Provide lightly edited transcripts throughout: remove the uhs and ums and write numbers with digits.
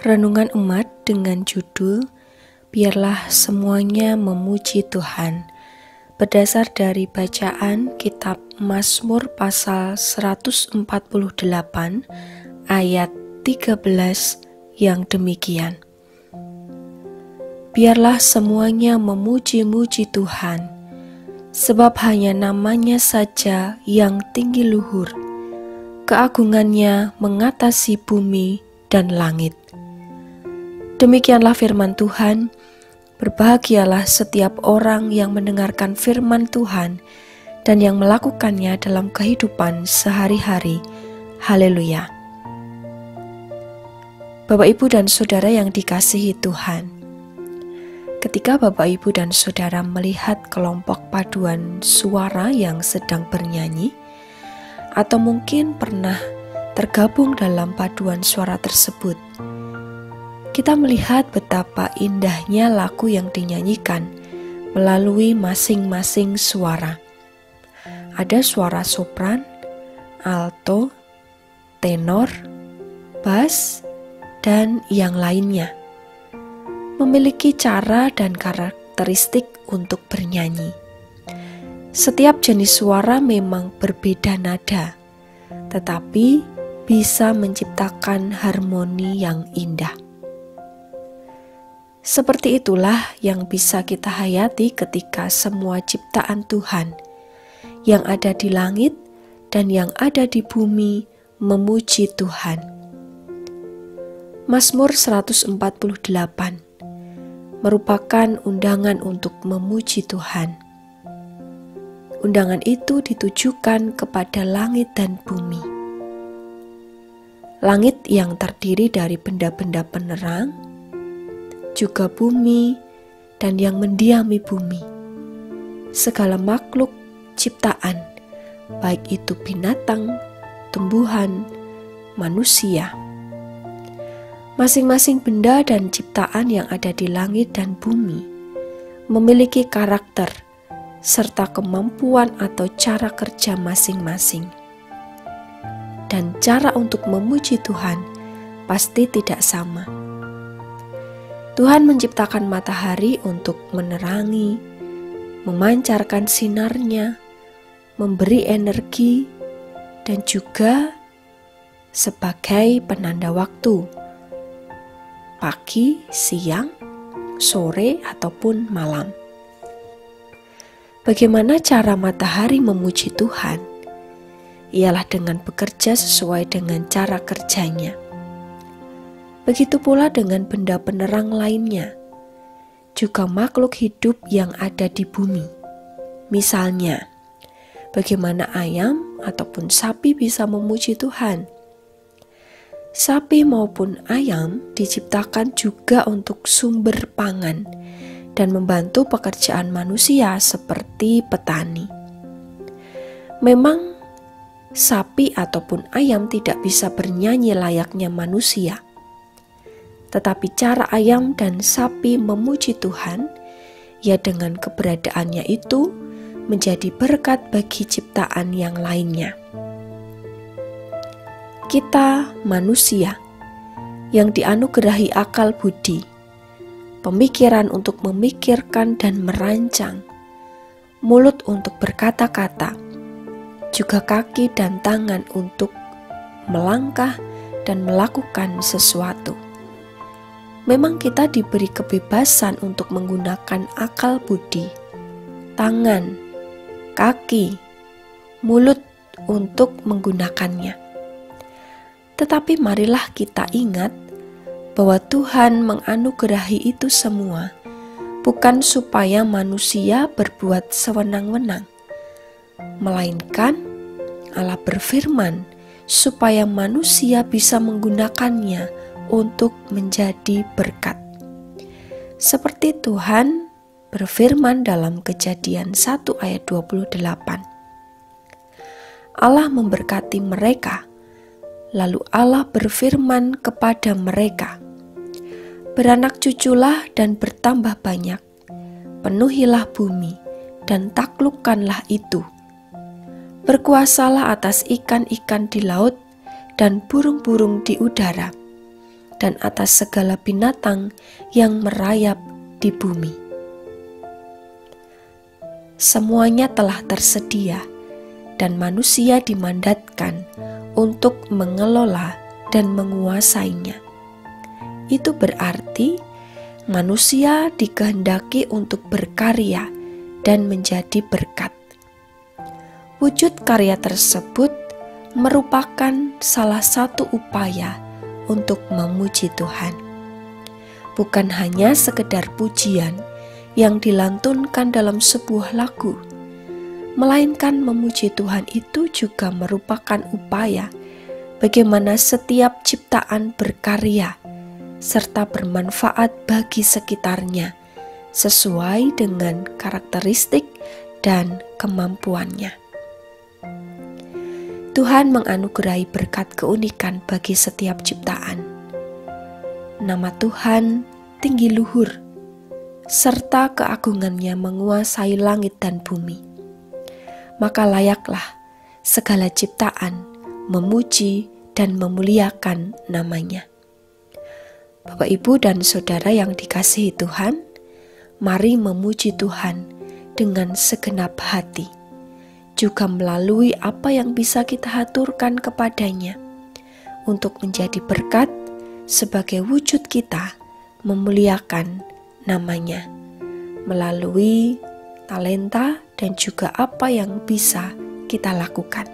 Renungan Umat dengan judul Biarlah Semuanya Memuji Tuhan, berdasar dari bacaan kitab Mazmur pasal 148 ayat 13 yang demikian. Biarlah semuanya memuji-muji Tuhan, sebab hanya namanya saja yang tinggi luhur, keagungannya mengatasi bumi dan langit. Demikianlah firman Tuhan. Berbahagialah setiap orang yang mendengarkan firman Tuhan dan yang melakukannya dalam kehidupan sehari-hari. Haleluya. Bapak, Ibu, dan Saudara yang dikasihi Tuhan, ketika Bapak, Ibu, dan Saudara melihat kelompok paduan suara yang sedang bernyanyi, atau mungkin pernah tergabung dalam paduan suara tersebut, kita melihat betapa indahnya lagu yang dinyanyikan melalui masing-masing suara. Ada suara sopran, alto, tenor, bass, dan yang lainnya. Memiliki cara dan karakteristik untuk bernyanyi. Setiap jenis suara memang berbeda nada, tetapi bisa menciptakan harmoni yang indah. Seperti itulah yang bisa kita hayati ketika semua ciptaan Tuhan yang ada di langit dan yang ada di bumi memuji Tuhan. Mazmur 148 merupakan undangan untuk memuji Tuhan. Undangan itu ditujukan kepada langit dan bumi. Langit yang terdiri dari benda-benda penerang, juga bumi dan yang mendiami bumi, segala makhluk ciptaan, baik itu binatang, tumbuhan, manusia. Masing-masing benda dan ciptaan yang ada di langit dan bumi memiliki karakter serta kemampuan atau cara kerja masing-masing. Dan cara untuk memuji Tuhan pasti tidak sama. Tuhan menciptakan matahari untuk menerangi, memancarkan sinarnya, memberi energi, dan juga sebagai penanda waktu, pagi, siang, sore, ataupun malam. Bagaimana cara matahari memuji Tuhan? Ialah dengan bekerja sesuai dengan cara kerjanya. Begitu pula dengan benda penerang lainnya, juga makhluk hidup yang ada di bumi. Misalnya, bagaimana ayam ataupun sapi bisa memuji Tuhan. Sapi maupun ayam diciptakan juga untuk sumber pangan dan membantu pekerjaan manusia seperti petani. Memang sapi ataupun ayam tidak bisa bernyanyi layaknya manusia. Tetapi cara ayam dan sapi memuji Tuhan, ya dengan keberadaannya itu menjadi berkat bagi ciptaan yang lainnya. Kita manusia yang dianugerahi akal budi, pemikiran untuk memikirkan dan merancang, mulut untuk berkata-kata, juga kaki dan tangan untuk melangkah dan melakukan sesuatu. Memang kita diberi kebebasan untuk menggunakan akal budi, tangan, kaki, mulut untuk menggunakannya. Tetapi marilah kita ingat bahwa Tuhan menganugerahi itu semua bukan supaya manusia berbuat sewenang-wenang, melainkan Allah berfirman supaya manusia bisa menggunakannya untuk menjadi berkat. Seperti Tuhan berfirman dalam Kejadian 1 ayat 28. Allah memberkati mereka, lalu Allah berfirman kepada mereka, beranak cuculah dan bertambah banyak, penuhilah bumi dan taklukkanlah itu. Berkuasalah atas ikan-ikan di laut dan burung-burung di udara, dan atas segala binatang yang merayap di bumi. Semuanya telah tersedia, dan manusia dimandatkan untuk mengelola dan menguasainya. Itu berarti manusia dikehendaki untuk berkarya dan menjadi berkat. Wujud karya tersebut merupakan salah satu upaya untuk memuji Tuhan. Bukan hanya sekedar pujian yang dilantunkan dalam sebuah lagu, melainkan memuji Tuhan itu juga merupakan upaya bagaimana setiap ciptaan berkarya serta bermanfaat bagi sekitarnya sesuai dengan karakteristik dan kemampuannya. Tuhan menganugerahi berkat keunikan bagi setiap ciptaan. Nama Tuhan tinggi luhur, serta keagungannya menguasai langit dan bumi. Maka layaklah segala ciptaan memuji dan memuliakan namanya. Bapak, Ibu, dan Saudara yang dikasihi Tuhan, mari memuji Tuhan dengan segenap hati, juga melalui apa yang bisa kita haturkan kepadanya untuk menjadi berkat sebagai wujud kita memuliakan namanya melalui talenta dan juga apa yang bisa kita lakukan.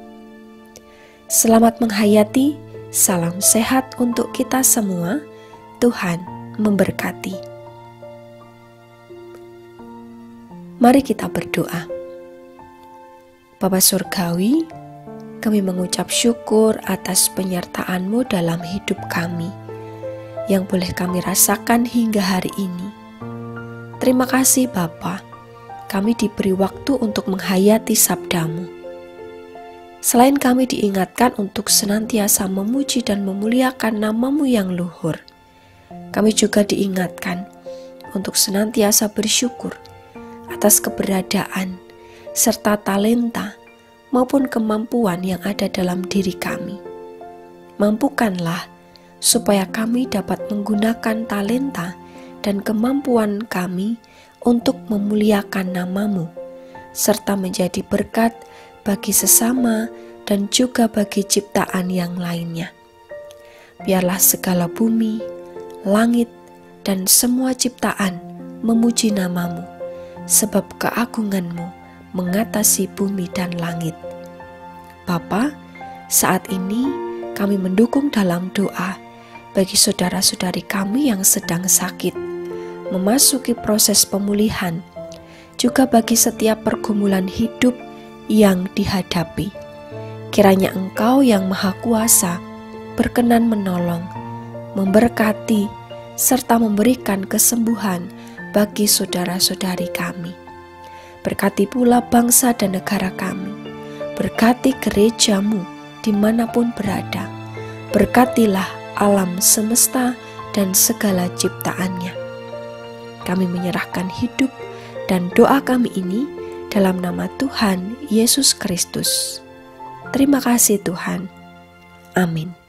Selamat menghayati, salam sehat untuk kita semua. Tuhan memberkati. Mari kita berdoa. Bapa Surgawi, kami mengucap syukur atas penyertaan-Mu dalam hidup kami yang boleh kami rasakan hingga hari ini. Terima kasih Bapa, kami diberi waktu untuk menghayati sabda-Mu. Selain kami diingatkan untuk senantiasa memuji dan memuliakan nama-Mu yang luhur, kami juga diingatkan untuk senantiasa bersyukur atas keberadaan serta talenta maupun kemampuan yang ada dalam diri kami. Mampukanlah supaya kami dapat menggunakan talenta dan kemampuan kami untuk memuliakan nama-Mu, serta menjadi berkat bagi sesama dan juga bagi ciptaan yang lainnya. Biarlah segala bumi, langit, dan semua ciptaan memuji nama-Mu, sebab keagungan-Mu mengatasi bumi dan langit. Bapa, saat ini kami mendukung dalam doa bagi saudara-saudari kami yang sedang sakit, memasuki proses pemulihan, juga bagi setiap pergumulan hidup yang dihadapi. Kiranya Engkau yang Maha Kuasa berkenan menolong, memberkati, serta memberikan kesembuhan bagi saudara-saudari kami. Berkati pula bangsa dan negara kami. Berkati gereja-Mu dimanapun berada. Berkatilah alam semesta dan segala ciptaannya. Kami menyerahkan hidup dan doa kami ini dalam nama Tuhan Yesus Kristus. Terima kasih Tuhan. Amin.